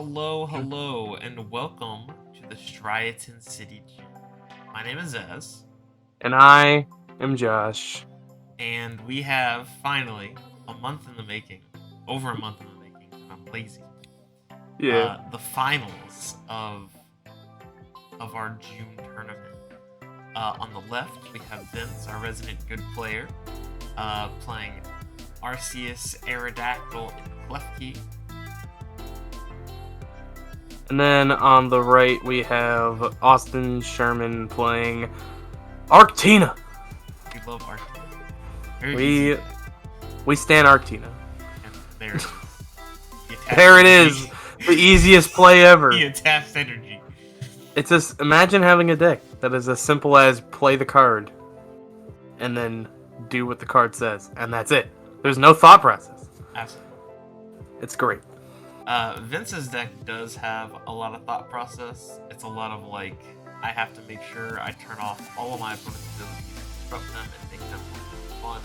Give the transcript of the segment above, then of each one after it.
Hello, and welcome to the Striaton City Gym. My name is Ez, And I am Josh. and we have finally a month in the making, over a month in the making. I'm lazy. Yeah. The finals of our June tournament. On the left, we have Vince, our resident good player, playing Arceus, Aerodactyl, and Klefki. And then on the right, we have Austin Sherman playing Arctina. We love Arceus. Very easy. We stand Arctina. And there it is. There it is. The easiest play ever. The attached energy. It's just, imagine having a deck that is as simple as play the card and then do what the card says. And that's it. There's no thought process. Absolutely. It's great. Vince's deck does have a lot of thought process. It's a lot of like, I have to make sure I turn off all of my opponent's abilities, disrupt them, and make them fun.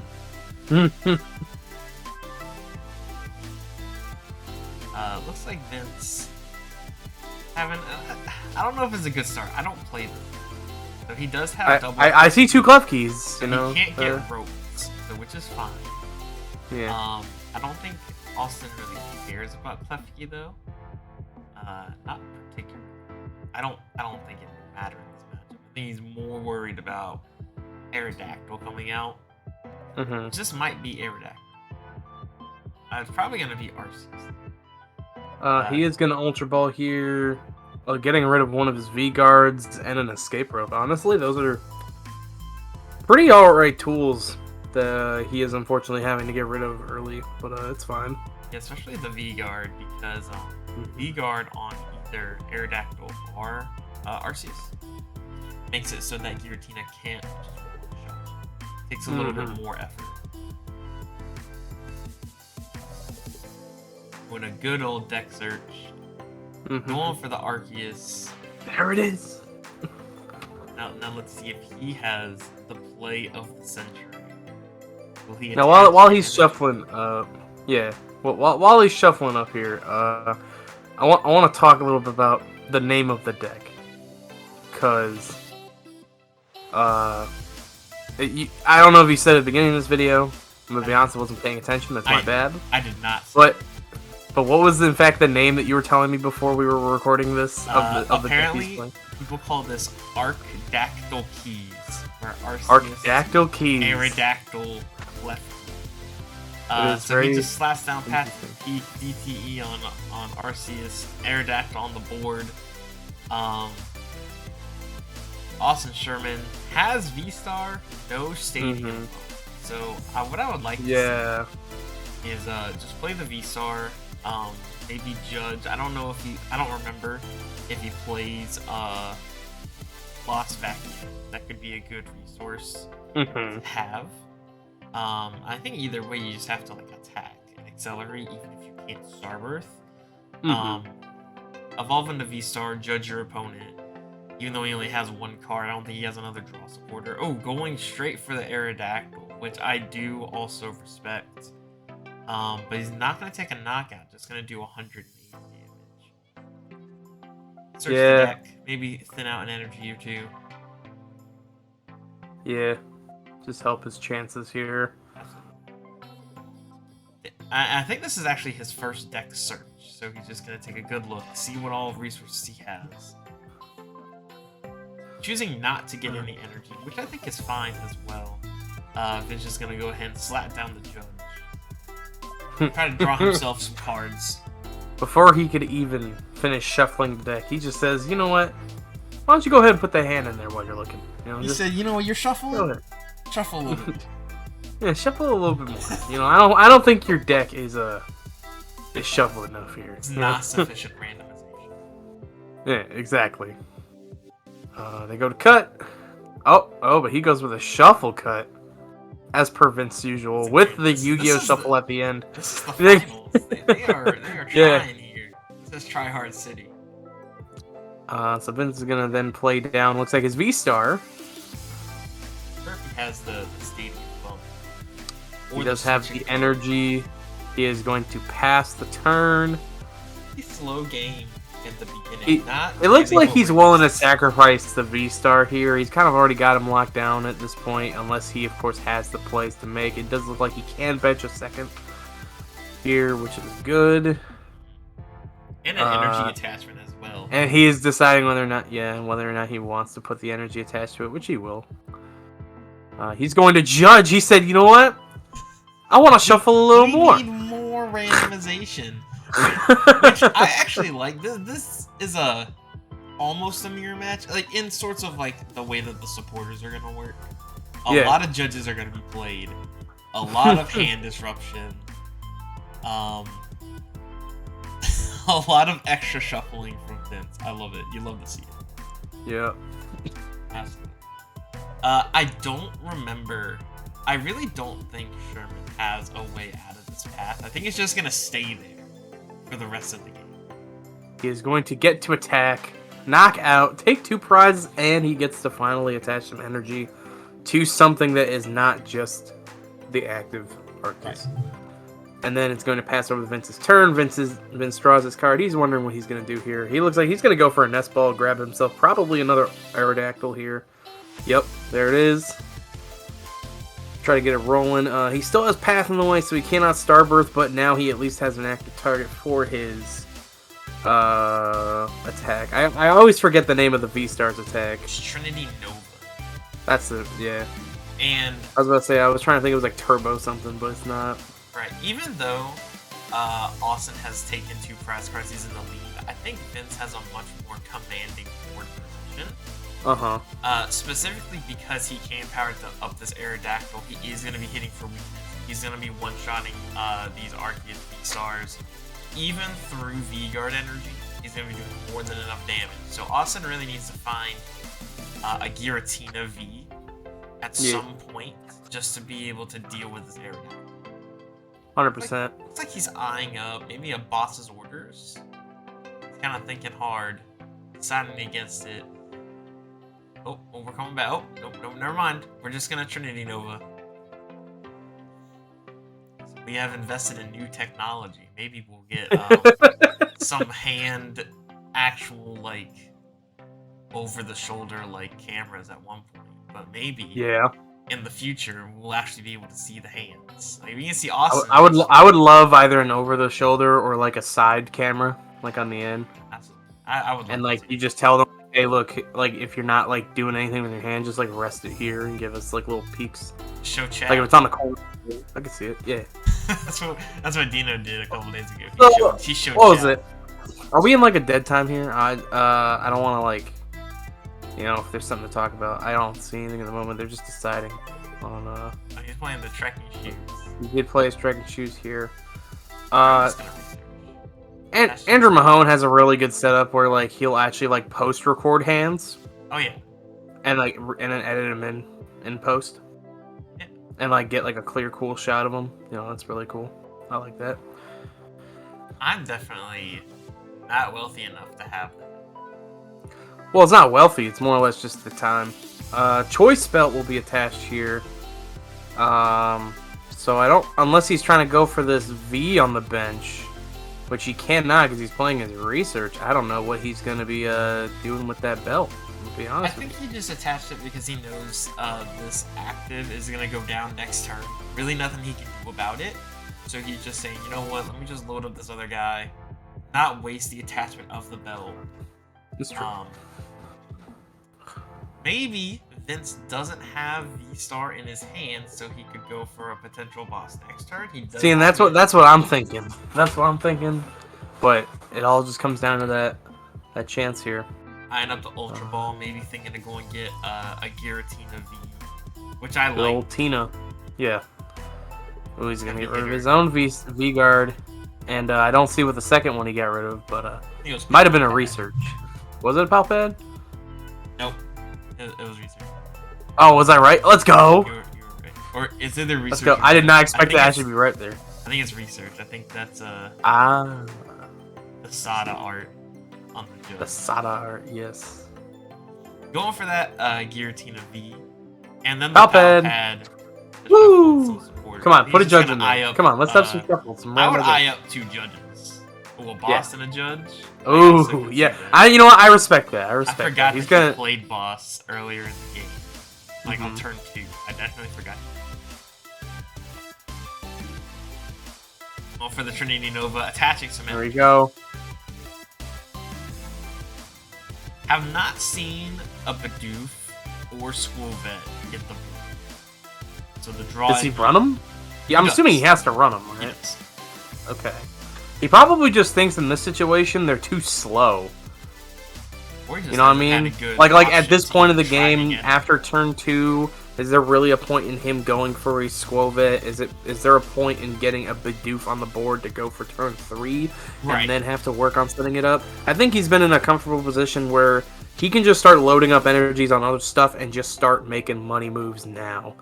Looks like Vince having. I don't know if it's a good start. I don't play this, so he does have double. I see two Klefkis, so he can't get ropes, so which is fine. Yeah. I don't think Austin really cares about Klefki though. Not particularly. I don't think it would matter in this matchup. I think he's more worried about Aerodactyl coming out. Mm-hmm. This might be Aerodactyl. It's probably gonna be Arceus. He is going to Ultra Ball here, getting rid of one of his V-Guards and an Escape Rope. Honestly, those are pretty alright tools that he is unfortunately having to get rid of early, but it's fine. Yeah, especially the V-Guard, because V-Guard on either Aerodactyl or Arceus makes it so that Giratina can't just one-shot. Takes a little bit more effort. Doing a good old deck search. Going for the Arceus. There it is. Now let's see if he has the play of the century. Will he now while he's shuffling, while he's shuffling up here, I want to talk a little bit about the name of the deck, cause I don't know if you said at the beginning of this video. I'm gonna be honest, I wasn't paying attention. That's my bad. I did not. But what was in fact the name that you were telling me before we were recording this? Apparently, the people call this Arcdactyl Keys, where Arcdactyl Keys. Aerodactyl Klefki. So he just slaps down past the DTE on Arceus, Aerodactyl on the board. Austin Sherman has V-Star, no stadium. So what I would like to see is just play the V-Star. Maybe Judge. I don't know if I don't remember if he plays Lost Vacuum. That could be a good resource to have. I think either way you just have to like attack and accelerate even if you can't Starbirth. Evolve into V-Star, judge your opponent. Even though he only has one card, I don't think he has another draw supporter. Oh, going straight for the Aerodactyl, which I do also respect. But he's not going to take a knockout, just going to do 180 damage. Search the deck, maybe thin out an energy or two. Yeah, just help his chances here. I think this is actually his first deck search, so he's just going to take a good look, see what all resources he has. Choosing not to get any energy, which I think is fine as well. Vin's just going to go ahead and slap down the Judge. Try to draw himself some cards. Before he could even finish shuffling the deck, he just says, "You know what? Why don't you go ahead and put the hand in there while you're looking?" You know, he said, "You know what? You're shuffling. Shuffle a little bit." Yeah, shuffle a little bit more. You know, I don't think your deck is shuffled enough here. It's not sufficient randomization. Yeah, exactly. They go to cut. Oh, but he goes with a shuffle cut. As per Vince's usual, with the Yu-Gi-Oh! Shuffle at the end. This is the finals. they are trying here. This is Try Hard City. So Vince is gonna then play down. Looks like his V-Star. Sure, he has the stadium bump. He does have the energy. He is going to pass the turn. pretty slow game in the beginning. It looks like he's willing to sacrifice the V-Star here. He's kind of already got him locked down at this point, unless he, of course, has the plays to make. It does look like he can bench a second here, which is good. And an energy attachment as well. And he is deciding whether or not he wants to put the energy attached to it, which he will. He's going to judge. He said, you know what? I want to shuffle a little more. We need more randomization. Which I actually like. This is almost a mirror match. Like, in sorts of, like, the way that the supporters are going to work. A lot of judges are going to be played. A lot of hand disruption. A lot of extra shuffling from Vince. I love it. You love to see it. Yeah. Absolutely. I don't remember. I really don't think Sherman has a way out of this path. I think he's just gonna stay there for the rest of the game. He is going to get to attack, knock out, take 2 prizes, and he gets to finally attach some energy to something that is not just the active Arceus. Right. And then it's going to pass over to Vince's turn. Vince draws his card. He's wondering what he's going to do here. He looks like he's going to go for a nest ball, grab himself probably another Aerodactyl here. Yep, there it is. Try to get it rolling. He still has Path in the way, so he cannot Starbirth, but now he at least has an active target for his attack. I always forget the name of the V-Star's attack. It's Trinity Nova. That's it, yeah. And I was about to say, I was trying to think it was like Turbo something, but it's not. Right, even though Austin has taken 2 prize cards, he's in the lead, I think Vince has a much more commanding board position. Specifically because he can power up this Aerodactyl, he is going to be hitting for weakness. He's going to be one-shotting these Arceus V-Stars. Even through V-Guard energy, he's going to be doing more than enough damage. So Austin really needs to find a Giratina V at some point just to be able to deal with this Aerodactyl. 100%. Looks like he's eyeing up maybe a boss's orders. He's kind of thinking hard, deciding against it. Oh, we're coming back. Oh, nope, never mind. We're just gonna Trinity Nova. So we have invested in new technology. Maybe we'll get some actual, like, over-the-shoulder, like, cameras at one point. But maybe in the future, we'll actually be able to see the hands. Like, we can see Austin. I would love either an over-the-shoulder or, like, a side camera, like, on the end. Absolutely. I would love and, like, you just tell them, hey, look, like, if you're not, like, doing anything with your hand, just, like, rest it here and give us, like, little peeks. Show chat. Like, if it's on the corner, I can see it, yeah. that's what Dino did a couple days ago. He showed what chat. Was it? Are we in, like, a dead time here? I don't want to, like, you know, if there's something to talk about. I don't see anything at the moment. They're just deciding on, Oh, he's playing the trekking shoes. He did play his trekking shoes here. And Andrew Mahone has a really good setup where, like, he'll actually, like, post-record hands. Oh, yeah. And, like, and then edit them in post. Yeah. And, like, get, like, a clear, cool shot of them. You know, that's really cool. I like that. I'm definitely not wealthy enough to have that. Well, it's not wealthy. It's more or less just the time. Choice Belt will be attached here. So I don't... Unless he's trying to go for this V on the bench... Which he cannot because he's playing his research. I don't know what he's going to be doing with that belt, to be honest with you. I think he just attached it because he knows this active is going to go down next turn. Really nothing he can do about it. So he's just saying, you know what, let me just load up this other guy. Not waste the attachment of the belt. That's true. Maybe Vince doesn't have V-Star in his hand, so he could go for a potential boss next turn. He does. See, and that's what I'm thinking. That's what I'm thinking. But it all just comes down to that chance here. Eyeing up the Ultra Ball, maybe thinking to go and get a Giratina V, which I like. Old Tina, yeah. Oh, he's gonna get rid of his own V guard, and I don't see what the second one he got rid of, but might have been a research. Was it a Palpad? Nope. It was research. Oh, was I right? Let's go! You were right. Or is it the research? Let's go. I did not expect to actually be right there. I think it's research. I think that's the Sada art on the joke. The Sada art, yes. Going for that Giratina V. And then the Palpad. Woo! Come on, put a judge in there. Come on, let's have some shuffles. I would eye up 2 judges. a boss and a judge. Oh, yeah. You know what? I respect that. I forgot that. He played boss earlier in the game. Like on turn 2. I definitely forgot. Well, for the Trinity Nova, attaching some energy. There we go. Have not seen a Bidoof or School Vet get the board. So the draw. Does he run them? Yeah, I'm assuming he has to run them, right? Yes. Okay. He probably just thinks in this situation they're too slow. Or you know what I mean? Like at this point of the game, after turn 2, is there really a point in him going for a Squovet? Is there a point in getting a Bidoof on the board to go for turn 3 and then have to work on setting it up? I think he's been in a comfortable position where he can just start loading up energies on other stuff and just start making money moves now.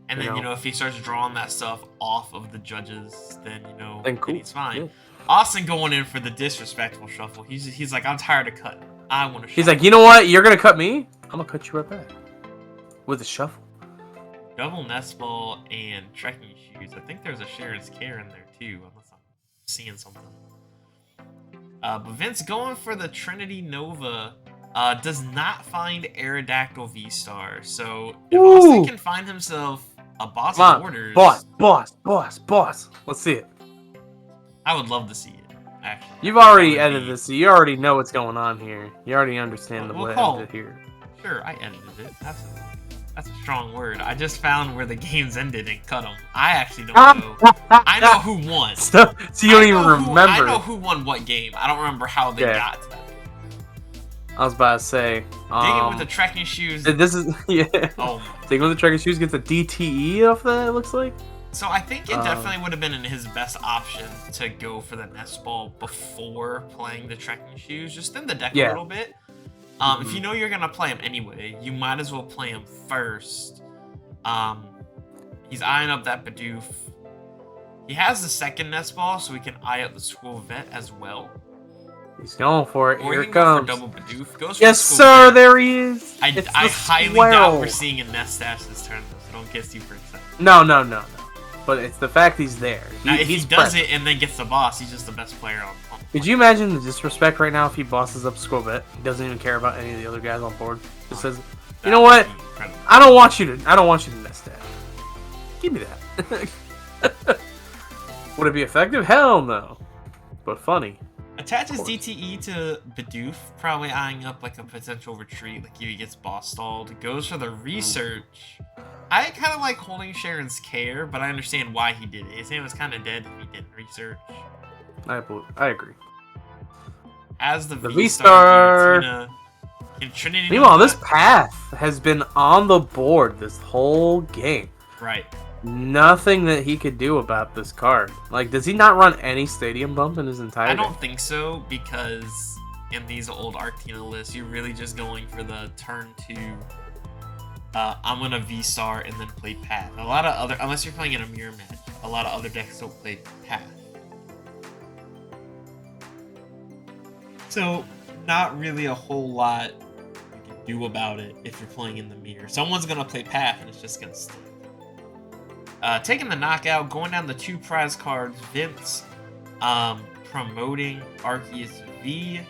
And then, if he starts drawing that stuff off of the judges, then, then he's fine. Yeah. Austin going in for the disrespectful shuffle. He's like, I'm tired of cutting. I want to shuffle. He's like, you know what? You're going to cut me? I'm going to cut you right back. With a shuffle. Double nest ball and trekking shoes. I think there's a Sharon's Care in there, too, unless I'm seeing something. But Vince going for the Trinity Nova. Does not find Aerodactyl V-Star. So if Austin can find himself a boss of orders... Boss. Let's see it. I would love to see it, actually. You've already edited this, so you already know what's going on here. You already understand the way it here. Sure, I edited it. That's a strong word. I just found where the games ended and cut them. I actually don't know. I know who won. So you don't even remember. I know who won what game. I don't remember how they got to that. I was about to say. Digging with the trekking shoes. This is Oh. Digging with the trekking shoes gets a DTE off that. It looks like. So I think it definitely would have been in his best option to go for the nest ball before playing the trekking shoes, just in the deck a little bit. If you know you're gonna play him anyway, you might as well play him first. He's eyeing up that Bidoof. He has the second nest ball, so we can eye up the School Vet as well. He's going for it. Or Here it comes. Go for double Bidoof. Goes yes, for sir. Vet. There he is. I highly doubt we're seeing a nest stash this turn, though, so don't get super excited. No. But it's the fact he's there. If he does it and then gets the boss, he's just the best player on. Could you imagine the disrespect right now if he bosses up Squovet? He doesn't even care about any of the other guys on board. Just says, "You know what? I don't want you to nest that. Give me that." Would it be effective? Hell no. But funny. Attaches DTE to Bidoof, probably eyeing up like a potential retreat, like if he gets boss stalled. Goes for the research. I kind of like holding Sharon's Care, but I understand why he did it. His hand was kind of dead if he didn't research. I agree. As the V-Star, Trinity. Meanwhile, this path has been on the board this whole game. Right. Nothing that he could do about this card. Like, does he not run any Stadium Bump in his entire game? I don't think so, because in these old Arctina lists, you're really just going for the turn 2. I'm gonna V-Star and then play Path. A lot of other, unless you're playing in a mirror match, a lot of other decks don't play Path. So, not really a whole lot you can do about it if you're playing in the mirror. Someone's gonna play Path and it's just gonna stick. Taking the knockout, going down the 2 prize cards. Vince promoting Arceus V.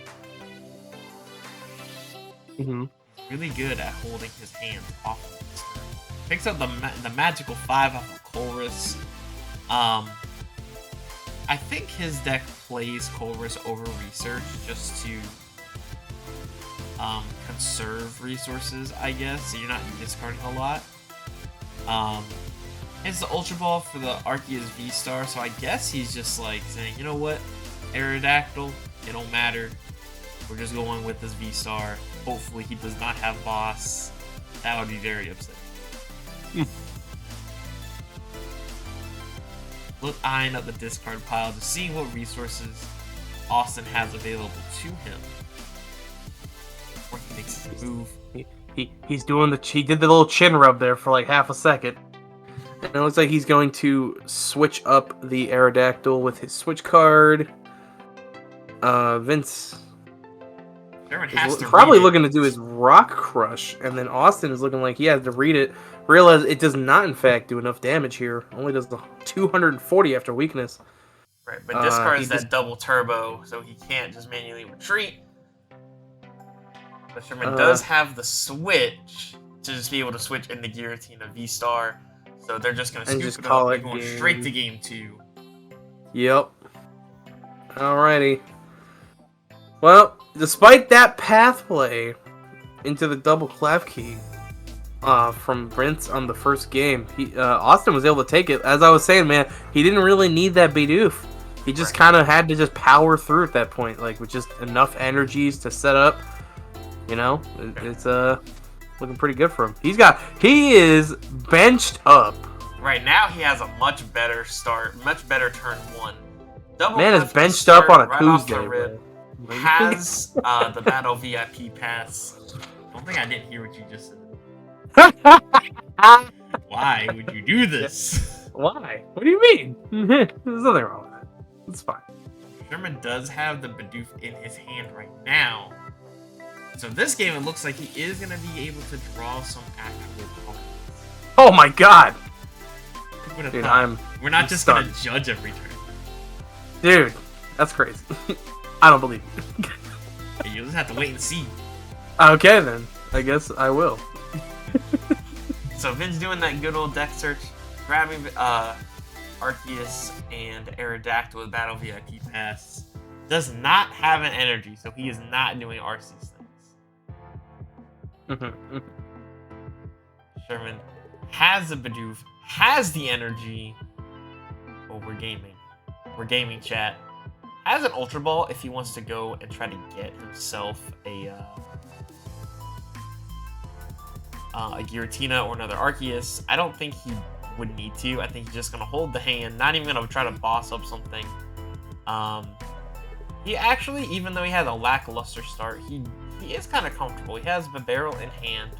Really good at holding his hands off of this turn. Picks up the magical 5 off of Colress. I think his deck plays Colress over Research just to conserve resources, I guess, so you're not discarding a lot. It's the Ultra Ball for the Arceus V-Star, so I guess he's just like saying, you know what, Aerodactyl, it don't matter. We're just going with this V-Star. Hopefully he does not have boss. That would be very upsetting. Look, eyeing up the discard pile to see what resources Austin has available to him. Before he makes his move. He did the little chin rub there for like half a second. And it looks like he's going to switch up the Aerodactyl with his switch card. Vince is probably looking to do his Rock Crush, and then Austin is looking like he has to read it. Realize it does not, in fact, do enough damage here. Only does the 240 after weakness. Right, but discards that double turbo, so he can't just manually retreat. But Sherman does have the switch to just be able to switch into Giratina V-Star. So they're just going to scoop it up and going straight to game 2. Yep. Alrighty. Well, despite that pathway into the double Klefki from Prince on the first game, Austin was able to take it. As I was saying, man, he didn't really need that Bidoof. He just kind of had to just power through at that point, like with just enough energies to set up. You know, it's looking pretty good for him. He is benched up. Right now, he has a much better start, much better turn 1. Double Man is benched up on a right Tuesday. Has the battle VIP pass. I don't think I didn't hear what you just said. Why would you do this? Why? What do you mean? There's nothing wrong with that. It's fine. Sherman does have the Bidoof in his hand right now. So this game, it looks like he is going to be able to draw some actual cards. Oh my god! Dude, we're not I'm just stunned. going to judge every turn. Dude, that's crazy. I don't believe you. You'll just have to wait and see. Okay then, I guess I will. So Vin's doing that good old deck search, grabbing Arceus and Aerodactyl with Battle VIP Pass. Does not have an energy, so he is not doing Arceus things. Sherman has the Bidoof, has the energy. Oh, we're gaming. We're gaming, chat. Has an Ultra Ball if he wants to go and try to get himself a Giratina or another Arceus. I don't think he would need to. I think he's just going to hold the hand, not even going to try to boss up something. He actually, even though he has a lackluster start, he is kind of comfortable. He has the barrel in hand.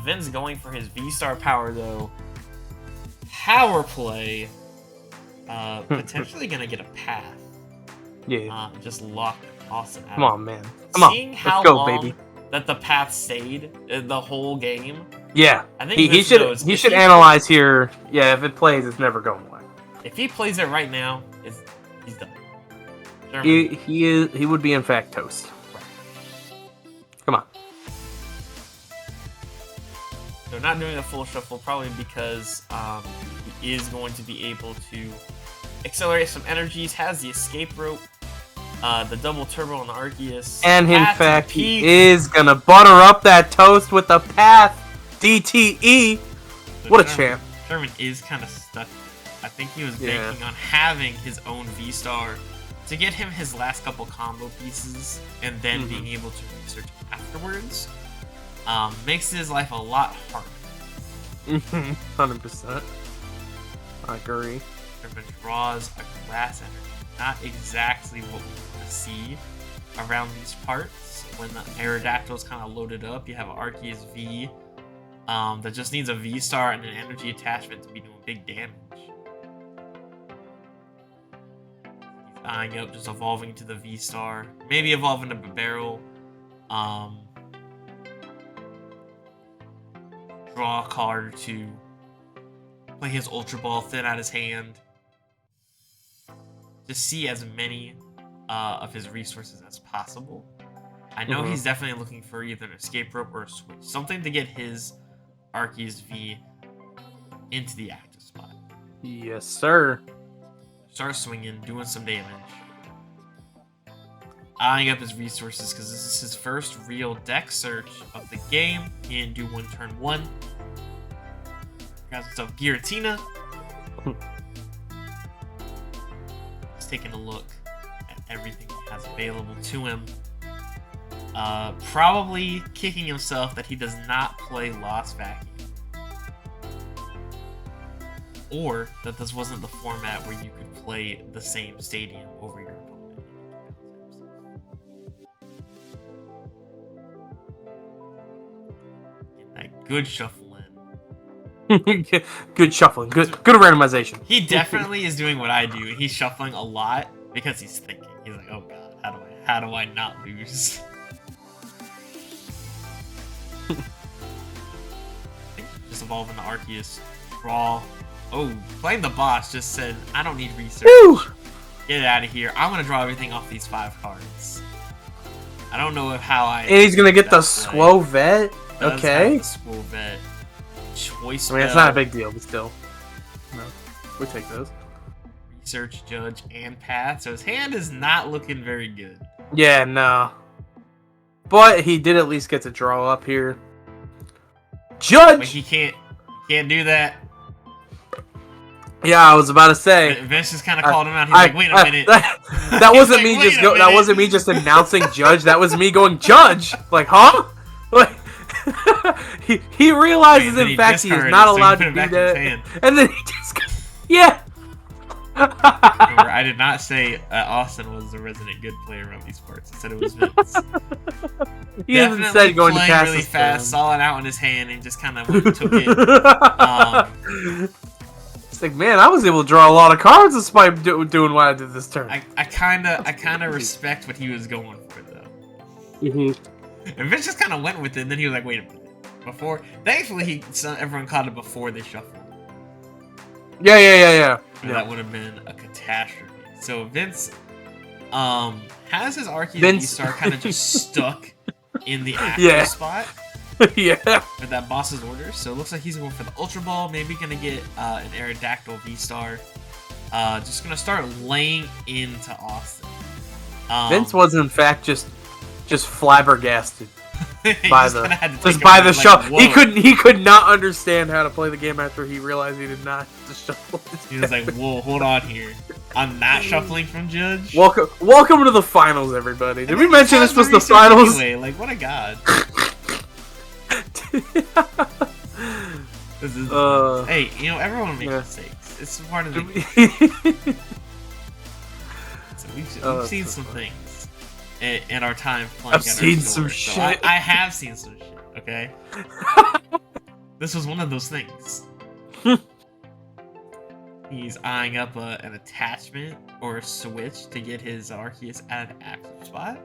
Vin's going for his V-Star power, though. Power play. Potentially going to get a path. Yeah. Just lock Austin out. Come on, man. Come on. Seeing how Let's go, long baby. that the path stayed the whole game. Yeah. I think he should analyze here. Yeah, if it plays, it's never going away. If he plays it right now, he's done. He would be in fact toast. Right. Come on. They're not doing a full shuffle, probably because he is going to be able to accelerate some energies. Has the escape rope, the double turbo on the Arceus, and in fact he is gonna butter up that toast with the path DTE. So what a champ! Sherman is kind of stuck. I think he was banking on having his own V-Star to get him his last couple combo pieces, and then being able to research afterwards. Makes his life a lot harder. 100%. I agree. Sherman draws a grass energy. Not exactly what we want to see around these parts. When the Aerodactyl is kind of loaded up, you have an Arceus V that just needs a V-Star and an energy attachment to be doing big damage. He's eyeing up, just evolving to the V-Star. Maybe evolving to Barrel. Draw a card to play his Ultra Ball, thin out his hand. To see as many of his resources as possible. I know he's definitely looking for either an escape rope or a switch. Something to get his Arceus V into the active spot. Yes, sir. Start swinging, doing some damage. Eyeing up his resources because this is his first real deck search of the game. He didn't do one turn 1. Grabs himself Giratina. Taking a look at everything he has available to him. Probably kicking himself that he does not play Lost Vacuum. Or that this wasn't the format where you could play the same stadium over your opponent. Get that good shuffle in. Good shuffling. Good randomization. He definitely is doing what I do. He's shuffling a lot because he's thinking. He's like, oh god, how do I not lose? Just evolving the Arceus. Draw. Oh, playing the boss just said, I don't need research. Woo! Get out of here. I'm gonna draw everything off these 5 cards. I don't know how I. And he's gonna get the Squo Vet. Okay. Squo Vet. Choice. I mean, it's not a big deal, but still. No, we take those. Research, Judge, and Path. So his hand is not looking very good. Yeah, no. But he did at least get to draw up here. Judge. Like he can't do that. Yeah, I was about to say. Vince just kind of called him out. He's like, "Wait a minute." That wasn't me just go. That wasn't me just announcing Judge. That was me going Judge. Like, huh? Like, he realizes in fact he is not allowed to do that. And then he just, yeah. Remember, I did not say Austin was the resident good player of these parts. I said it was Vince. He even said going to pass really fast, saw it out in his hand, and just kind of took it. It's like, man, I was able to draw a lot of cards despite doing what I did this turn. I kind of respect what he was going for, though. And Vince just kind of went with it, and then he was like, wait a minute. Thankfully, everyone caught it before they shuffled. Yeah. That would have been a catastrophe. So Vince has his Arceus V-Star kind of just stuck in the active spot. Yeah. With that boss's order. So it looks like he's going for the Ultra Ball. Maybe going to get an Aerodactyl V-Star. Just going to start laying into Austin. Vince was, in fact, just flabbergasted by the shuffle. He could not understand how to play the game after he realized he did not have to shuffle. He was like, "Whoa, hold on here. I'm not shuffling from Judge." Welcome to the finals, everybody. Did we mention this was the finals? Anyway, like, what a god. This is hey, you know, everyone makes mistakes. It's part of the game. So we've seen some things in our time playing. I've seen some shit. So I have seen some shit, okay? This was one of those things. He's eyeing up an attachment or a switch to get his Arceus out of the active spot.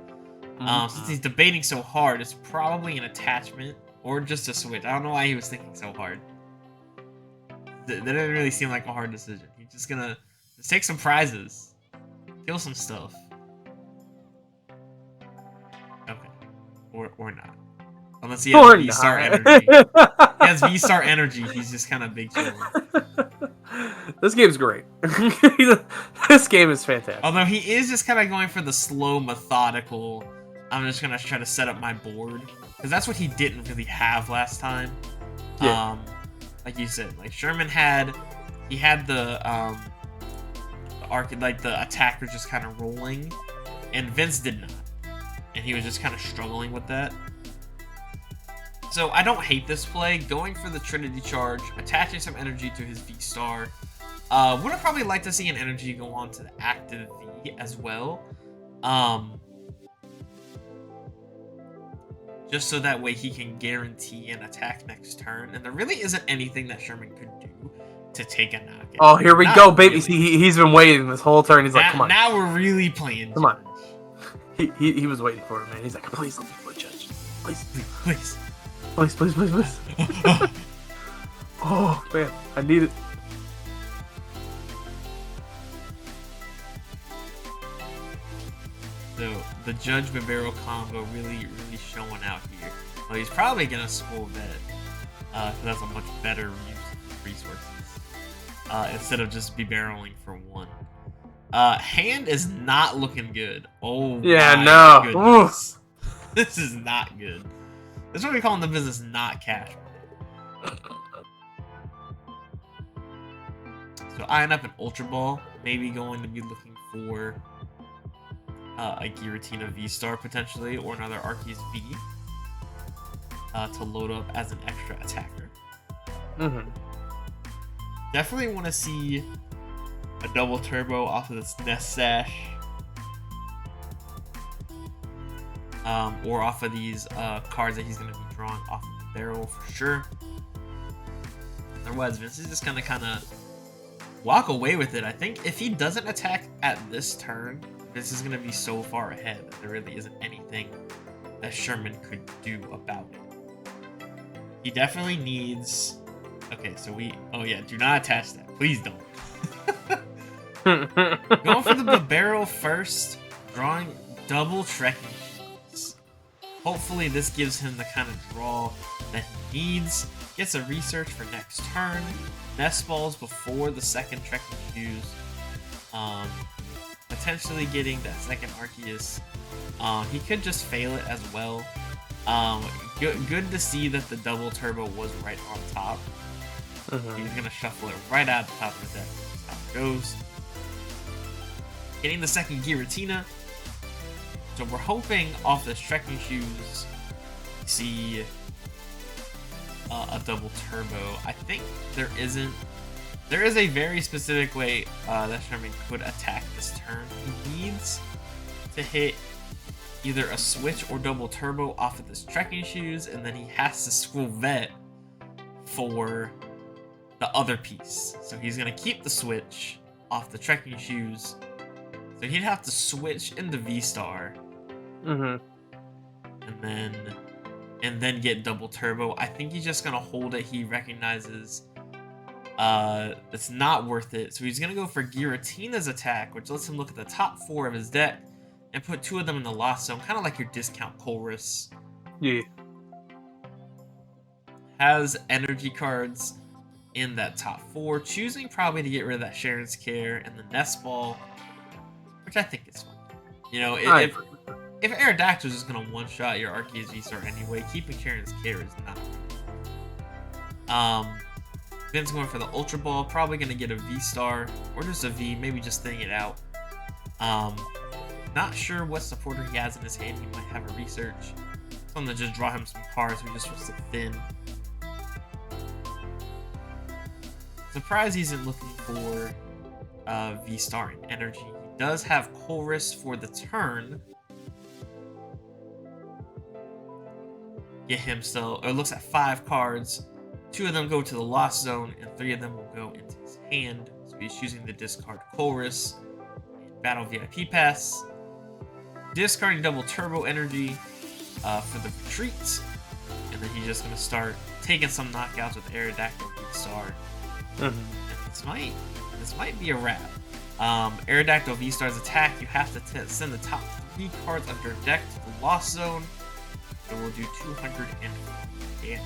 Since he's debating so hard, it's probably an attachment or just a switch. I don't know why he was thinking so hard. That didn't really seem like a hard decision. He's just gonna take some prizes, kill some stuff. Okay, or not. Unless he has V-Star energy. He has V-Star energy. He's just kind of big chilling. This game's great. This game is fantastic. Although he is just kind of going for the slow, methodical. I'm just gonna try to set up my board because that's what he didn't really have last time. Yeah. Like you said, like Sherman had the the attackers just kind of rolling, and Vince did not, and he was just kind of struggling with that. So I don't hate this play. Going for the Trinity Charge, attaching some energy to his V-Star. Would have probably liked to see an energy go on to the active V as well. Just so that way he can guarantee an attack next turn. And there really isn't anything that Sherman could do to take a knockout. Oh, here we go, baby. Really. He's been waiting this whole turn. He's like, come on. Now we're really playing. Come on. He was waiting for it, man. He's like, please let me play Judge. Please. Please. Please. Oh, man. I need it. So, the Judge Bibero combo really showing out here. Well, he's probably going to spoil that. That's a much better use of resources. Instead of just Biberoing for one. Hand is not looking good. Oh, yeah, no. Goodness. This is not good. This is what we call in the business not cash. So eyeing up an Ultra Ball, maybe going to be looking for a Giratina V-Star potentially, or another Arceus V to load up as an extra attacker. Definitely want to see a double turbo off of this Nest Sash. Or off of these cards that he's going to be drawing off of the barrel for sure. Otherwise, Vince is just going to kind of walk away with it. I think if he doesn't attack at this turn, Vince is going to be so far ahead that there really isn't anything that Sherman could do about it. He definitely needs... Okay, so oh yeah, do not attach that. Please don't. Going for the barrel first, drawing double trekking shoes. Hopefully this gives him the kind of draw that he needs. Gets a research for next turn. Nest balls before the second trekking shoes. Potentially getting that second Arceus. He could just fail it as well. Good to see that the double turbo was right on top. He's gonna shuffle it right out the top of the deck. That's how it goes. Getting the second Giratina. So we're hoping off this trekking shoes, see a double turbo. I think there isn't. There is a very specific way that Sherman could attack this turn. He needs to hit either a switch or double turbo off of this trekking shoes, and then he has to school vet for the other piece. So he's gonna keep the switch off the trekking shoes. So he'd have to switch into V-Star. And then get double turbo. I think he's just gonna hold it. He recognizes it's not worth it. So he's gonna go for Giratina's attack, which lets him look at the top 4 of his deck and put 2 of them in the lost zone, kind of like your discount chorus. Yeah. Has energy cards in that top 4, choosing probably to get rid of that Sharon's Care and the Nest Ball, which I think is fun. You know, if Aerodactyl is just gonna one-shot your Arceus V-Star anyway, keeping Sharon's Care is not. Ben's going for the Ultra Ball, probably gonna get a V-Star or just a V, maybe just thinning it out. Not sure what supporter he has in his hand. He might have a research. Something to just draw him some cards. He just wants to thin. Surprised he isn't looking for V-Star and energy. He does have Chorus for the turn. Get him still, or looks at 5 cards. 2 of them go to the lost zone, and 3 of them will go into his hand. So he's choosing to discard Chorus and Battle VIP Pass. Discarding double turbo energy for the retreat. And then he's just going to start taking some knockouts with Aerodactyl V-Star. And this might be a wrap. Aerodactyl V-Star's attack, you have to send the top 3 cards of your deck to the lost zone. So we'll do 250 damage.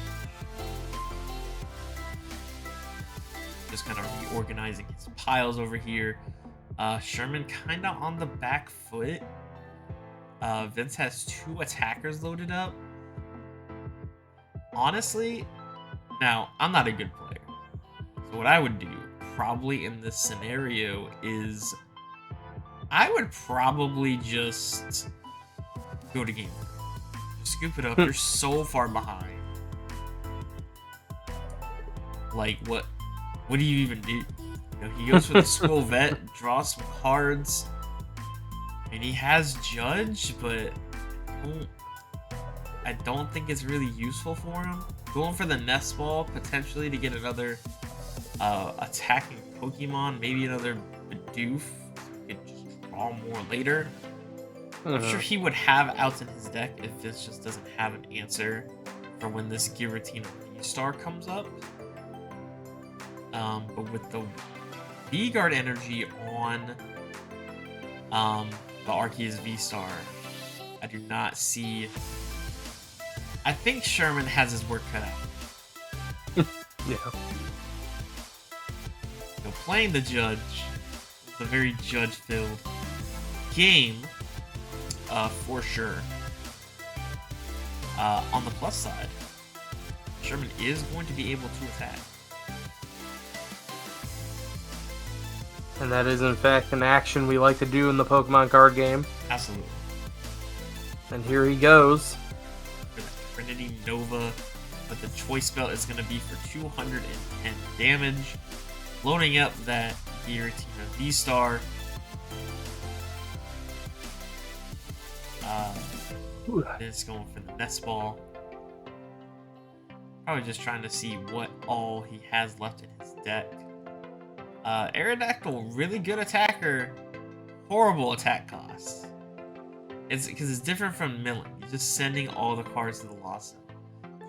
Just kind of reorganizing his piles over here. Sherman kind of on the back foot. Vince has 2 attackers loaded up. Honestly, now, I'm not a good player. So what I would do, probably in this scenario, is I would probably just go to game 3. Scoop it up. You're so far behind. Like, what do you even do? You know, he goes for the school vet, draws some cards. And he has Judge, but I don't think it's really useful for him. Going for the Nest Ball, potentially to get another attacking Pokemon, maybe another Bidoof. You could just draw more later. I'm sure he would have outs in his deck if this just doesn't have an answer for when this Giratina V-Star comes up. But with the V-Guard energy on the Arceus V-Star, I do not see. I think Sherman has his work cut out. Yeah. So playing the Judge, it's a very Judge-filled game, for sure. On the plus side, Sherman is going to be able to attack. And that is, in fact, an action we like to do in the Pokemon card game. Absolutely. And here he goes. For that Trinity Nova, but the choice belt is going to be for 210 damage. Loading up that Giratina V-Star. Then it's going for the Nest Ball. Probably just trying to see what all he has left in his deck. Aerodactyl, really good attacker, horrible attack cost. It's because it's different from milling. You're just sending all the cards to the lost zone.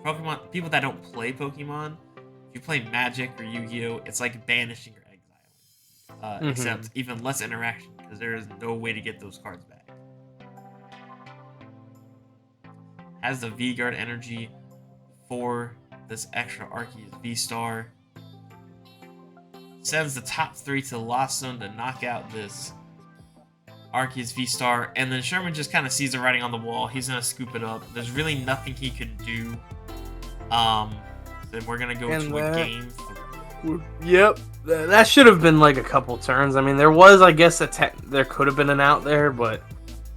Pokemon, people that don't play Pokemon, if you play Magic or Yu-Gi-Oh, it's like banishing or exiling. except even less interaction because there is no way to get those cards back. Has the V-Guard energy for this extra Arceus V-Star. Sends the top 3 to the Lost Zone to knock out this Arceus V-Star, and then Sherman just kind of sees the writing on the wall. He's going to scoop it up. There's really nothing he can do. Then we're going to go into a game. Yep. That should have been like a couple turns. I mean, there was, I guess, there could have been an out there, but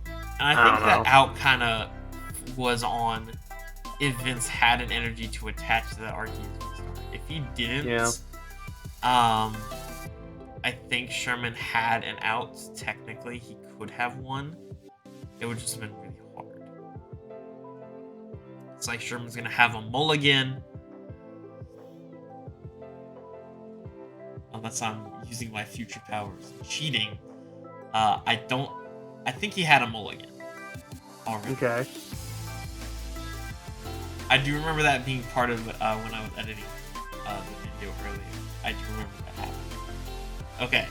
and I think that out kind of was on if Vince had an energy to attach to that Arceus V-Star. If he didn't, I think Sherman had an out. Technically, he could have won. It would just have been really hard. It's like Sherman's going to have a mulligan. Unless I'm using my future powers. Cheating. I think he had a mulligan already. Okay. I do remember that being part of when I was editing the video earlier. I do remember that happening. Okay.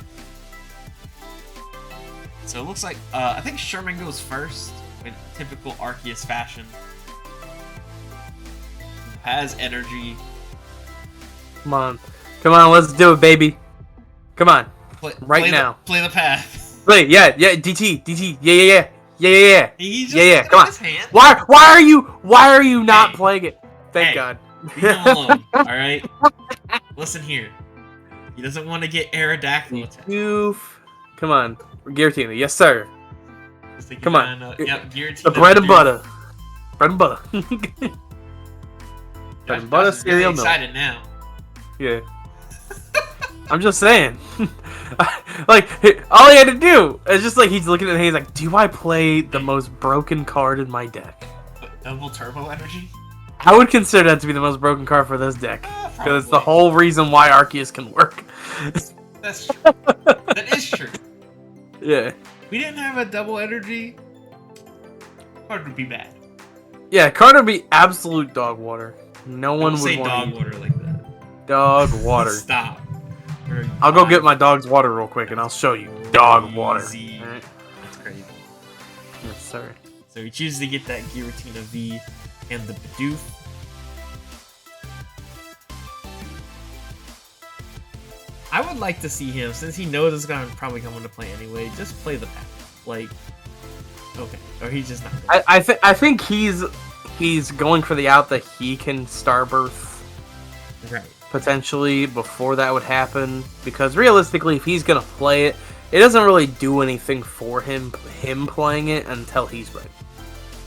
So it looks like, I think Sherman goes first in typical Arceus fashion. Has energy. Come on, let's do it, baby. Come on, right now. Play the path. Play, yeah, DT, yeah. Yeah. Come on. Why are you not playing it? Thank God. Leave him alone. All right. Listen here. He doesn't want to get Aerodactyl attack. Goof. Come on, Giratina. Yes, sir. Come on. Yep, Giratina. The bread and butter. Bread and butter. Bread and butter cereal milk. Excited now. Yeah. I'm just saying. Like, all he had to do is just like, he's looking at it and he's like, do I play the most broken card in my deck? Double turbo energy? I would consider that to be the most broken card for this deck. Because it's the whole reason why Arceus can work. That's true. That is true. Yeah. We didn't have a double energy. Card would be bad. Yeah, card would be absolute dog water. No one would say want dog water like that. Dog water. Stop. I'll go get my dog's water real quick and I'll show you. Dog water. Right. That's crazy. Yes, sir. So he chooses to get that Giratina V and the Bidoof. I would like to see him, since he knows it's gonna probably come into play anyway, just play the path. Like, okay. Or he's just not. I think he's going for the out that he can Starbirth. Right. Potentially before that would happen, because realistically, if he's gonna play it, it doesn't really do anything for him playing it until he's ready.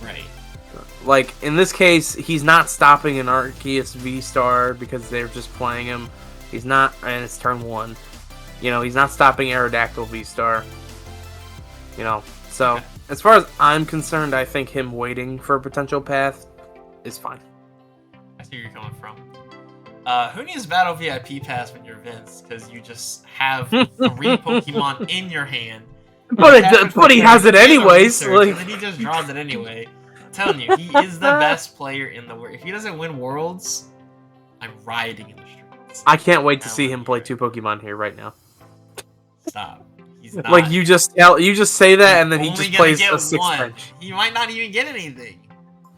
Right. Like in this case, he's not stopping an Arceus V-Star because they're just playing him. He's not, and it's turn 1. You know, he's not stopping Aerodactyl V-Star. You know, so as far as I'm concerned, I think him waiting for a potential path is fine. I see where you're coming from. Who needs Battle VIP Pass when you're Vince? Because you just have 3 Pokemon in your hand. But he has it anyways. Like... And then he just draws it anyway. I'm telling you, he is the best player in the world. If he doesn't win Worlds, I'm rioting in the streets. I can't wait to see him play 2 Pokemon here right now. Stop. He's not. Like you just say that, and then he just plays a 6-inch. He might not even get anything.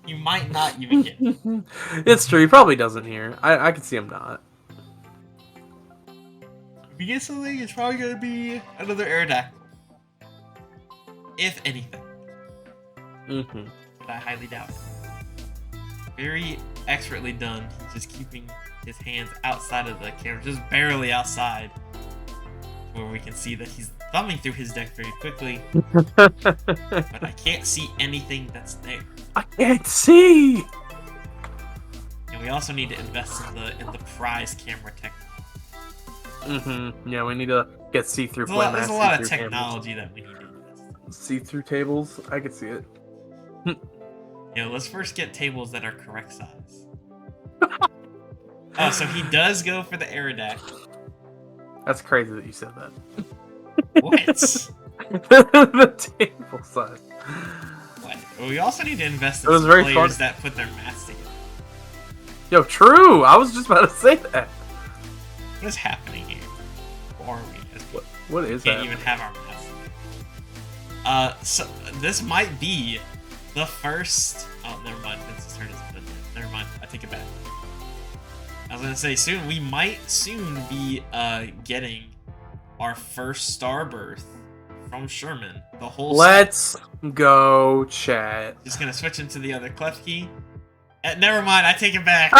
He might not even get it. It's true. He probably doesn't here. I can see him not. If he gets something, it's probably going to be another Aerodactyl. If anything. But I highly doubt it. Very expertly done. He's just keeping his hands outside of the camera. Just barely outside. Where we can see that he's thumbing through his deck very quickly. But I can't see anything that's there. I can't see! And we also need to invest in the prize camera technology. Yeah, we need to get see-through play. There's a lot of technology that we need to invest in. See-through tables? I could see it. Let's first get tables that are correct size. Oh, so he does go for the Aerodactyl. That's crazy that you said that. What? The table size. What? Well, we also need to invest in some players that put their maths together. Yo, true! I was just about to say that. What is happening here? are we? What is Can't that? even have our mask. So this might be the first. Oh, never mind. Vince's turn is never mind. I take it back. I was gonna say soon. We might soon be getting our first Starbirth from Sherman. The whole. Let's go, chat. Just gonna switch into the other Klefki. Never mind. I take it back.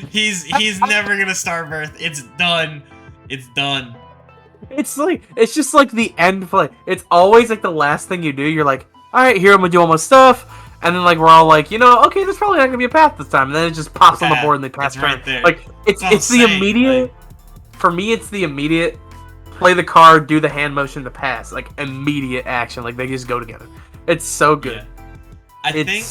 He's never gonna Starbirth. It's done. It's done. It's just like the end play. It's always like the last thing you do. You're like, all right, here I'm gonna do all my stuff, and then like we're all like, okay, there's probably not gonna be a path this time, and then it just pops on the board and they pass turn. Right there. Like it's the immediate. Like, for me, it's the immediate. Play the card, do the hand motion to pass, like immediate action. Like they just go together. It's so good. Yeah. See,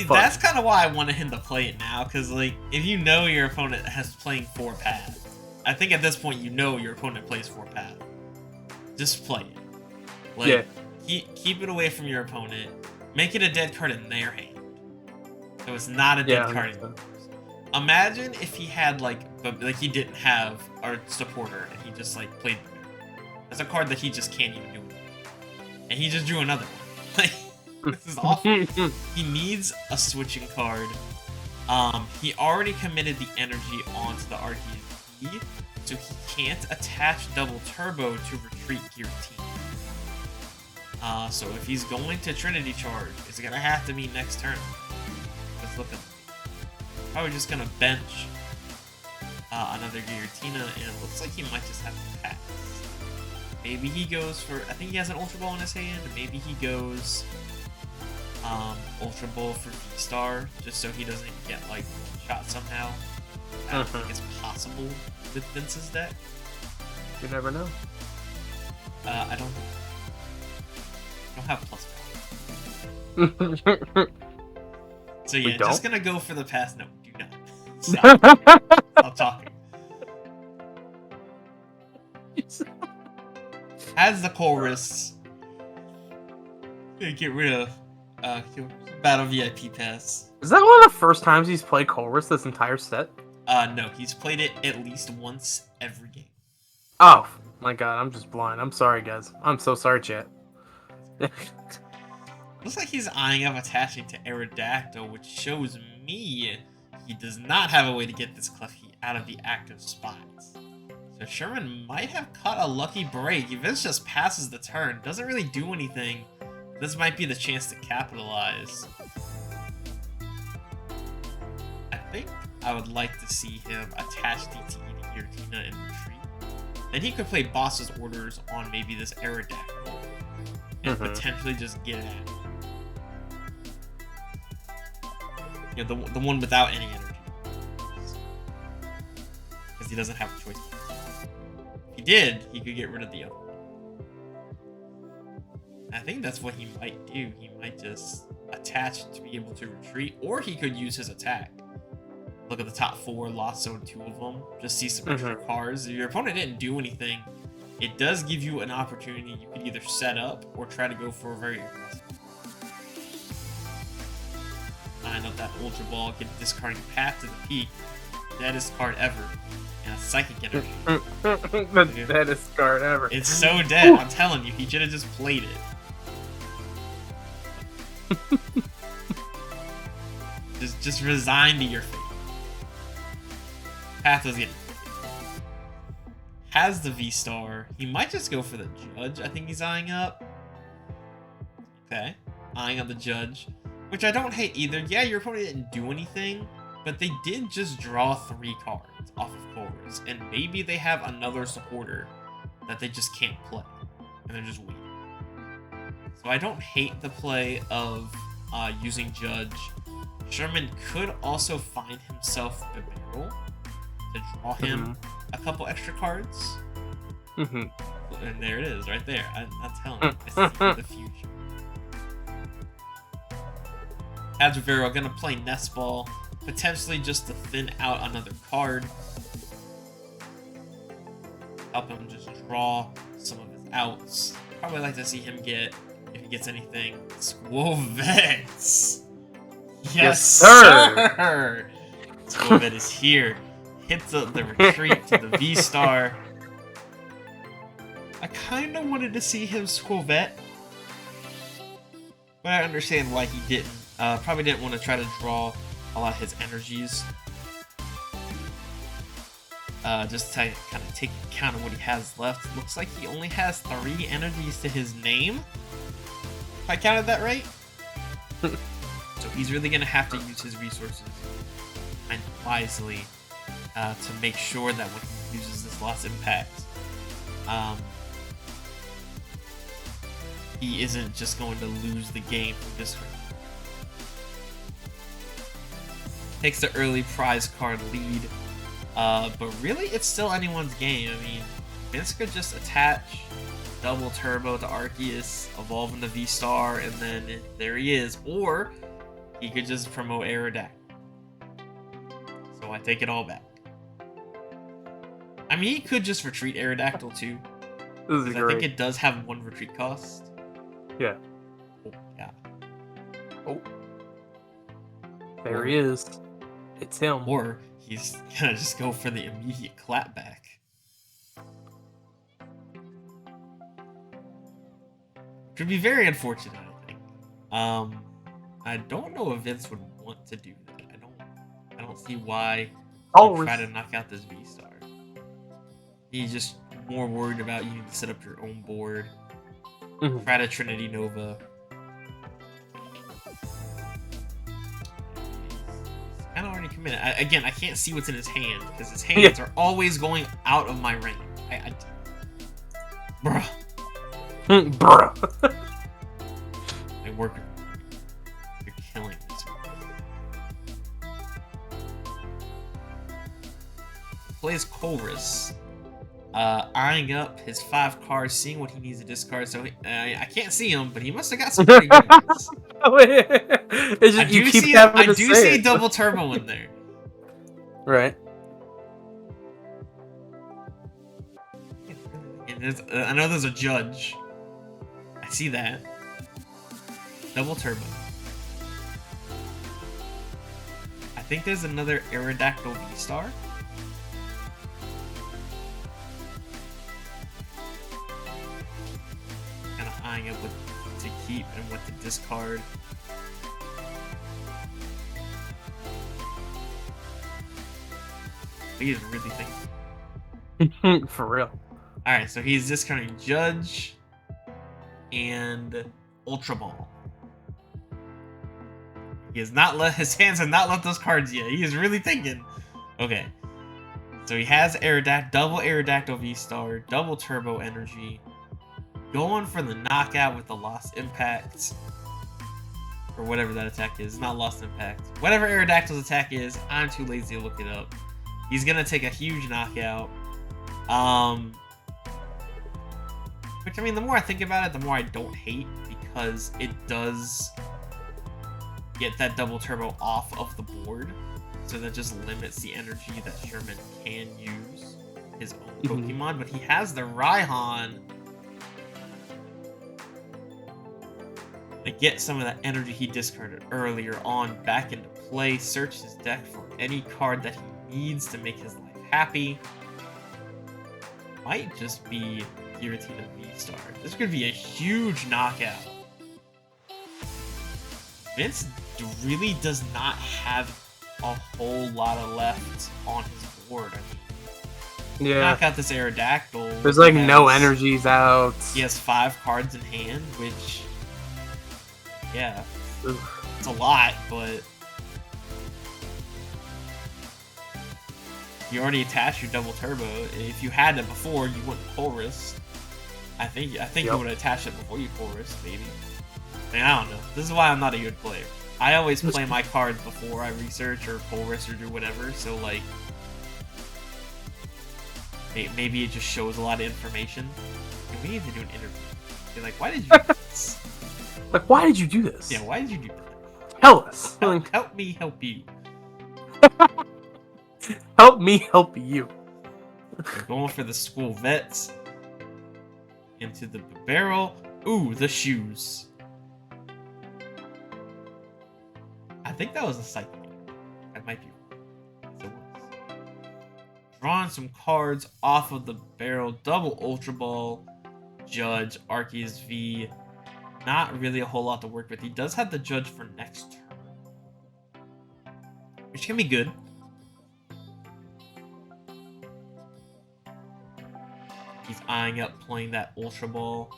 fun. That's kind of why I wanted him to play it now, because like if you know your opponent has playing 4 paths, I think at this point you know your opponent plays 4 paths. Just play it. Like, keep it away from your opponent. Make it a dead card in their hand, so it's not a dead card in yours. Imagine if he had like he didn't have our supporter and he just like played. That's a card that he just can't even do, and he just drew another one. Like. This is awful. He needs a switching card. He already committed the energy onto the Arceus, so he can't attach double turbo to retreat Giratina. So if he's going to Trinity Charge, it's gonna have to be next turn. Let's look at. Probably just gonna bench another Giratina, and it looks like he might just have to pass. Maybe he goes for. I think he has an Ultra Ball in his hand. Maybe he goes. Ultra Ball for V-Star, just so he doesn't get like shot somehow. I don't think it's possible with Vince's deck. You never know. I don't have plus. So yeah, just gonna go for the pass. No, do not. Stop talking. Has the chorus. Get rid of. Battle VIP pass. Is that one of the first times he's played Colress this entire set? No, he's played it at least once every game. Oh my god, I'm just blind. I'm sorry, guys. I'm so sorry, chat. Looks like he's eyeing up attaching to Aerodactyl, which shows me he does not have a way to get this Klefki out of the active spots. So Sherman might have caught a lucky break. If Vince just passes the turn, doesn't really do anything. This might be the chance to capitalize. I think I would like to see him attach DTE to Giratina and retreat. Then he could play Boss's Orders on maybe this Aerodactyl and potentially just get it out. The one without any energy. Because he doesn't have a choice. If he did, he could get rid of the other. I think that's what he might do. He might just attach to be able to retreat, or he could use his attack. Look at the top 4, Lasso 2 of them. Just see some extra cards. If your opponent didn't do anything, it does give you an opportunity. You could either set up or try to go for a very aggressive. I know that Ultra Ball, get discarding Path to the Peak. Deadest card ever. And a Psychic Energy. The deadest card ever. It's so dead, I'm telling you. He should have just played it. just resign to your fate. Path was getting has the V-Star. He might just go for the Judge. I think he's eyeing up. Okay. Eyeing up the Judge. Which I don't hate either. Yeah, your opponent didn't do anything, but they did just draw 3 cards off of Chorus. And maybe they have another supporter that they just can't play. And they're just waiting. So I don't hate the play of using Judge. Sherman could also find himself the barrel to draw him a couple extra cards. And there it is, right there. I'm telling you, I see the future. Attribution gonna play Nest Ball, potentially just to thin out another card. Help him just draw some of his outs. Probably like to see him get, if he gets anything, Squovex. Yes, sir! Squovex is here. Hits the retreat to the V-Star. I kind of wanted to see him Squavette, but I understand why he didn't. Probably didn't want to try to draw a lot of his energies. Just to kind of take account of what he has left. Looks like he only has 3 energies to his name. If I counted that right. So he's really going to have to use his resources and wisely to make sure that when he uses this Lost Impact, he isn't just going to lose the game from this one. Takes the early prize card lead, but really it's still anyone's game. I mean, Vince could just attach double turbo to Arceus, evolve into V-Star, and then there he is. Or he could just promote Aerodactyl. So I take it all back. I mean, he could just retreat Aerodactyl too. Because I think it does have 1 retreat cost. Yeah. Oh, yeah. Oh. There he is. It's him. Or he's gonna just go for the immediate clapback. Which would be very unfortunate, I think. I don't know if Vince would want to do that. I don't see why he would try to knock out this V-Star. He's just more worried about you need to set up your own board. Try to Trinity Nova. Kind of already committed. Again, I can't see what's in his hand because his hands are always going out of my range. Bruh. Bruh. I work. You're killing this one. Plays Chorus. Eyeing up his 5 cards, seeing what he needs to discard. So I can't see him, but he must have got some pretty good ones. I do see double turbo in there. Right. And I know there's a judge. I see that. Double turbo. I think there's another Aerodactyl V-Star. Kind of eyeing up what to keep and what to discard. He's really thinking. For real. Alright, so he's discarding Judge and Ultra Ball. He has not let his hands have not left those cards yet. He is really thinking. Okay. So he has double Aerodactyl V-Star, double Turbo Energy, going for the knockout with the Lost Impact. Or whatever that attack is. Not Lost Impact. Whatever Aerodactyl's attack is, I'm too lazy to look it up. He's gonna take a huge knockout. Which, I mean, the more I think about it, the more I don't hate, because it does get that double turbo off of the board, so that just limits the energy that Sherman can use his own Pokemon, but he has the Raihan to get some of that energy he discarded earlier on back into play, search his deck for any card that he needs to make his life happy. Might just be Giratina V-Star. This could be a huge knockout. Vince really does not have a whole lot of left on his board. I mean, knock out this Aerodactyl. There's like no energies out. He has 5 cards in hand, which, yeah, it's a lot, but you already attached your double turbo. If you had it before, you wouldn't chorus. I think you would attach it before you chorus, maybe. I mean, I don't know. This is why I'm not a good player. I always play my cards before I research or chorus or do whatever. So like, maybe it just shows a lot of information. And we need to do an interview. Be like, why did you do this? Like, why did you do this? Yeah, why did you do that? Tell us. Help me help you. Help me help you. We're going for the school vets. Into the barrel. Ooh, the shoes. I think that was a psychic. That might be. Yes, it was. Drawing some cards off of the barrel. Double Ultra Ball. Judge, Arceus V. Not really a whole lot to work with. He does have the Judge for next turn, which can be good. He's eyeing up playing that Ultra Ball.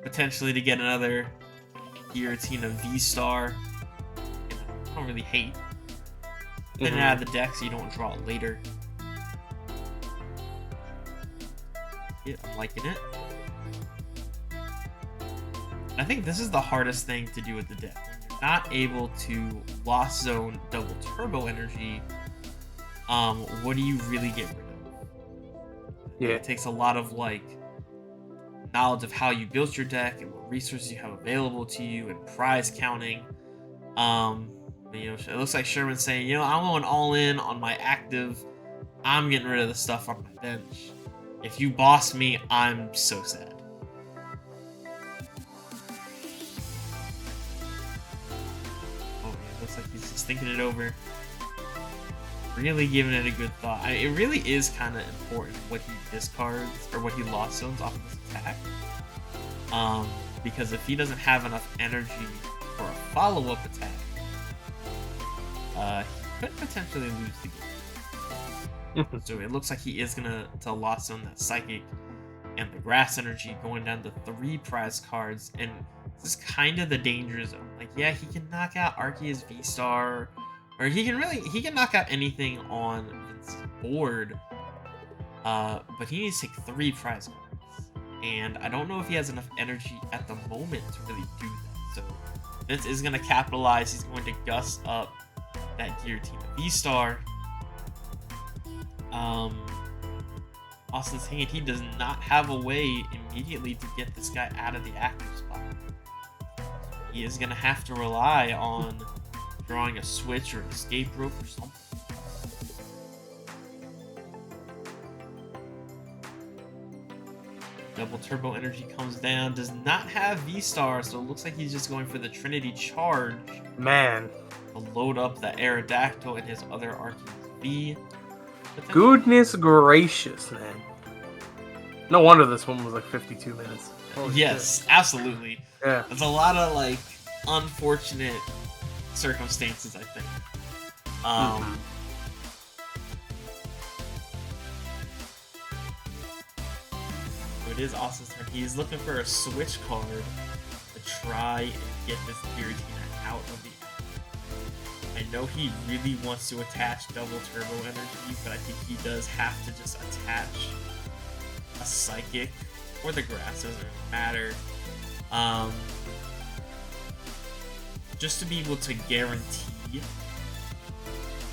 Potentially to get another Giratina V-Star. I don't really hate. Then it out of the deck so you don't draw it later. Yeah, I'm liking it. I think this is the hardest thing to do with the deck. When you're not able to Lost Zone double Turbo Energy, what do you really get rid of? Yeah. It takes a lot of like knowledge of how you built your deck and what resources you have available to you and prize counting. It looks like Sherman's saying, I'm going all in on my active. I'm getting rid of the stuff on my bench. If you boss me, I'm so sad. Oh, yeah, looks like he's just thinking it over. Really giving it a good thought. It really is kind of important what he discards or what he lost zones off of this attack. Because if he doesn't have enough energy for a follow-up attack, he could potentially lose the game. So it looks like he is gonna lost zone that Psychic and the Grass Energy, going down to 3 prize cards, and this is kind of the danger zone. Like, yeah, he can knock out Arceus V-Star, or he can knock out anything on Vince's board, but he needs to take 3 prize cards, and I don't know if he has enough energy at the moment to really do that. So Vince is gonna capitalize. He's going to gust up that Giratina V-Star. Austin's saying he does not have a way immediately to get this guy out of the active spot. He is going to have to rely on drawing a switch or an escape rope or something. Double Turbo Energy comes down. Does not have V-Star, so it looks like he's just going for the Trinity Charge. Man. To load up the Aerodactyl and his other Arceus V. Goodness gracious, man. No wonder this one was like 52 minutes. Holy yes, shit. Absolutely. Yeah. There's a lot of like unfortunate circumstances, I think. So it is Austin's turn. He's looking for a switch card to try and get this Giratina out of the. I know he really wants to attach double Turbo Energy, but I think he does have to just attach a Psychic or the Grass, doesn't matter. Just to be able to guarantee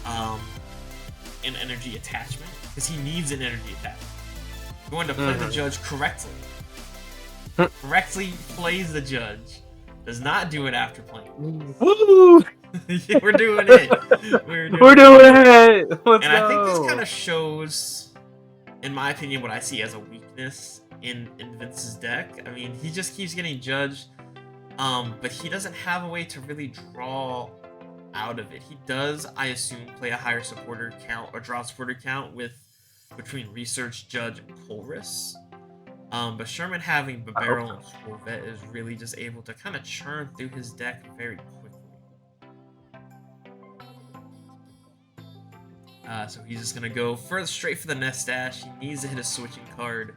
an energy attachment, because he needs an energy attachment. Going to play the Judge correctly. Correctly plays the Judge. Does not do it after playing. Woo! Yeah, we're doing it. We're doing it. Let's go. I think this kind of shows, in my opinion, what I see as a weakness in Vince's deck. I mean, he just keeps getting judged, but he doesn't have a way to really draw out of it. He does, I assume, play a higher supporter count or draw supporter count between Research, Judge, and Colress. But Sherman having Babero and Corvette is really just able to kind of churn through his deck very quickly. So he's just going to go straight for the Nest Dash. He needs to hit a switching card.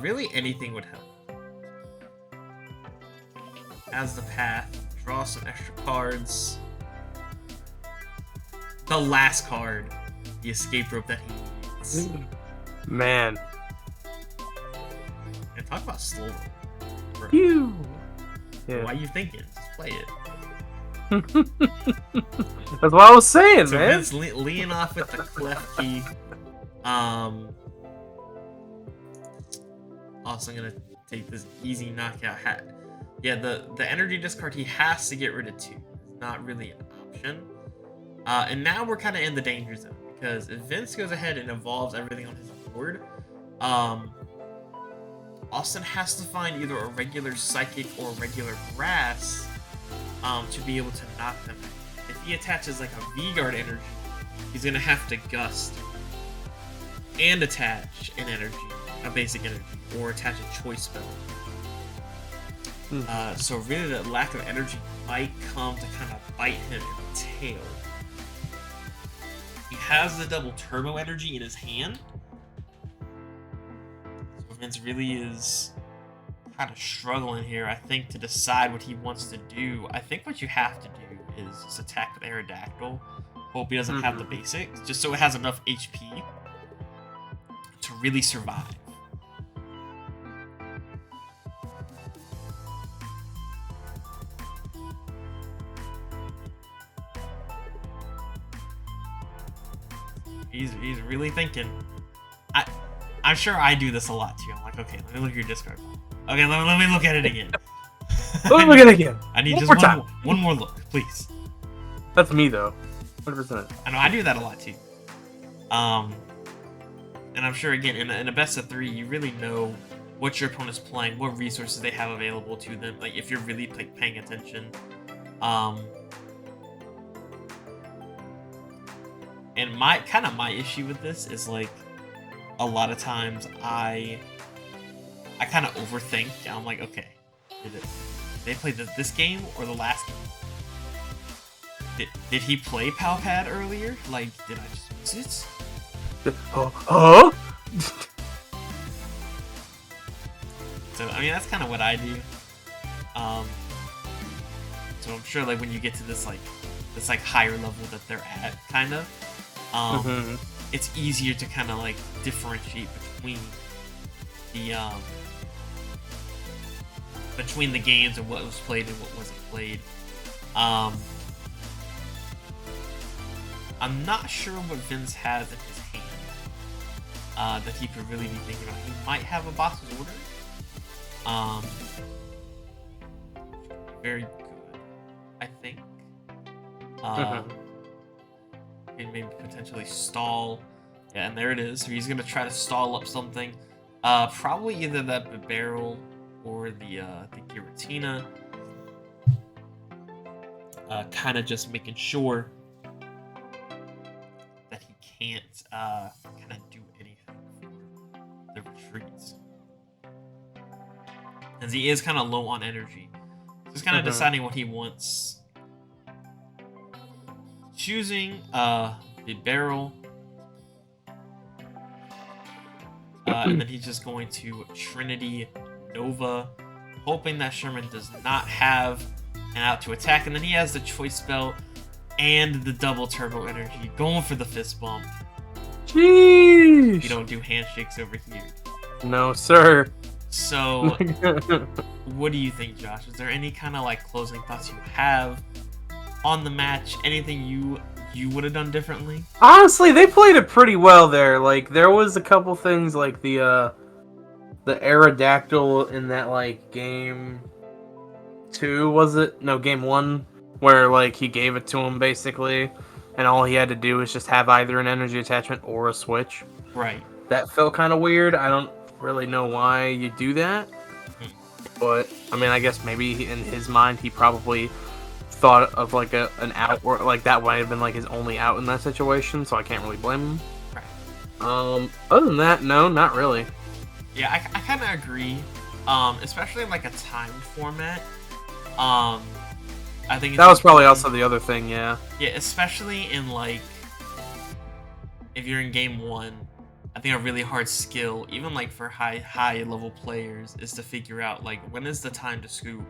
Really anything would help. Has the path. Draw some extra cards. The last card. The escape rope that he needs. Man. And talk about slow roll. Phew. Yeah. Why are you thinking? Just play it. That's what I was saying, so man. Vince leading off with the Klefki. Also gonna take this easy knockout hat. Yeah, the energy discard he has to get rid of 2. It's not really an option. And now we're kind of in the danger zone, because if Vince goes ahead and evolves everything on his board, Austin has to find either a regular Psychic or regular Grass to be able to knock them out. If he attaches like a V-Guard energy, he's going to have to Gust and attach an energy a basic energy or attach a choice spell. So really the lack of energy might come to kind of bite him in the tail. He has the double turbo energy in his hand. So Vince really is kind of struggling here, I think, to decide what he wants to do. I think what you have to do is just attack with Aerodactyl. Hope he doesn't have the basics, just so it has enough HP to really survive. He's really thinking. I'm sure I do this a lot too. I'm like, okay, let me look at your discard. Okay, let me look at it again. Let me look at it again. I need just one more look, please. That's me though. 100%. I know I do that a lot too. And I'm sure again in a best of 3, you really know what your opponent's playing, what resources they have available to them. Like if you're really paying attention. And my issue with this is like a lot of times I kind of overthink. I'm like, okay, did they play this game or the last game? Did he play Palpad earlier? Like, did I just miss it? Huh? So I mean that's kind of what I do. So I'm sure like when you get to this higher level that they're at, kind of. It's easier to kind of like differentiate between the games and what was played and what wasn't played. I'm not sure what Vince has in his hand that he could really be thinking about. He might have a boss's order. Very good, I think. And maybe potentially stall. Yeah, and there it is. So he's gonna try to stall up something. Probably either that barrel or the Giratina. Kind of just making sure that he can't kind of do anything for the retreats. As he is kind of low on energy. Just kind of deciding what he wants. Choosing the barrel, and then he's just going to Trinity Nova, hoping that Sherman does not have an out to attack, and then he has the choice spell and the double turbo energy, going for the fist bump. Jeez! You don't do handshakes over here. No, sir. So, what do you think, Josh? Is there any kind of like closing thoughts you have on the match? Anything you would have done differently? Honestly, they played it pretty well there. Like there was a couple things like the Aerodactyl in that like game 2, was it? No, game 1, where like he gave it to him basically, and all he had to do was just have either an energy attachment or a switch. Right. That felt kind of weird. I don't really know why you do that, but I mean, I guess maybe in his mind he probably thought of like an out, or like that might have been like his only out in that situation, so I can't really blame him. Right. Other than that, no, not really. Yeah, I kind of agree. Especially in like a timed format. I think that was probably also the other thing. Yeah. Yeah, especially in like if you're in game 1, I think a really hard skill, even like for high level players, is to figure out like when is the time to scoop.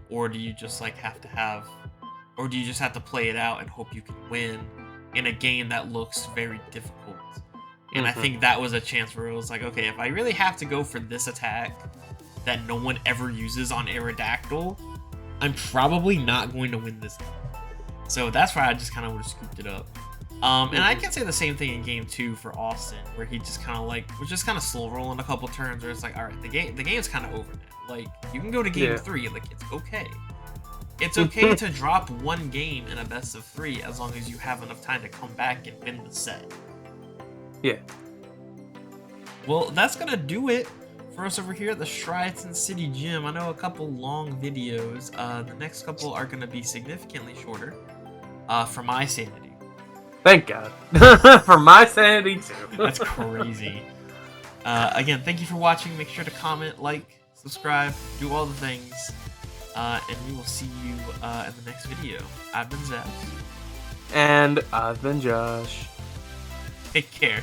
Or do you just like have to play it out and hope you can win in a game that looks very difficult? And I think that was a chance where it was like, okay, if I really have to go for this attack that no one ever uses on Aerodactyl, I'm probably not going to win this game. So that's why I just kind of would have scooped it up. And I can say the same thing in game 2 for Austin, where he just kind of like was just kind of slow rolling a couple turns, where it's like, all right, the game's kind of over now. Like you can go to game 3, like it's okay. It's okay to drop one game in a best of 3 as long as you have enough time to come back and win the set. Yeah. Well, that's gonna do it for us over here at the Striaton City Gym. I know a couple long videos. The next couple are gonna be significantly shorter. For my sanity. Thank God. For my sanity too. That's crazy. Again, thank you for watching. Make sure to comment, like, subscribe, do all the things. And we will see you in the next video. I've been Zach. And I've been Josh. Take care.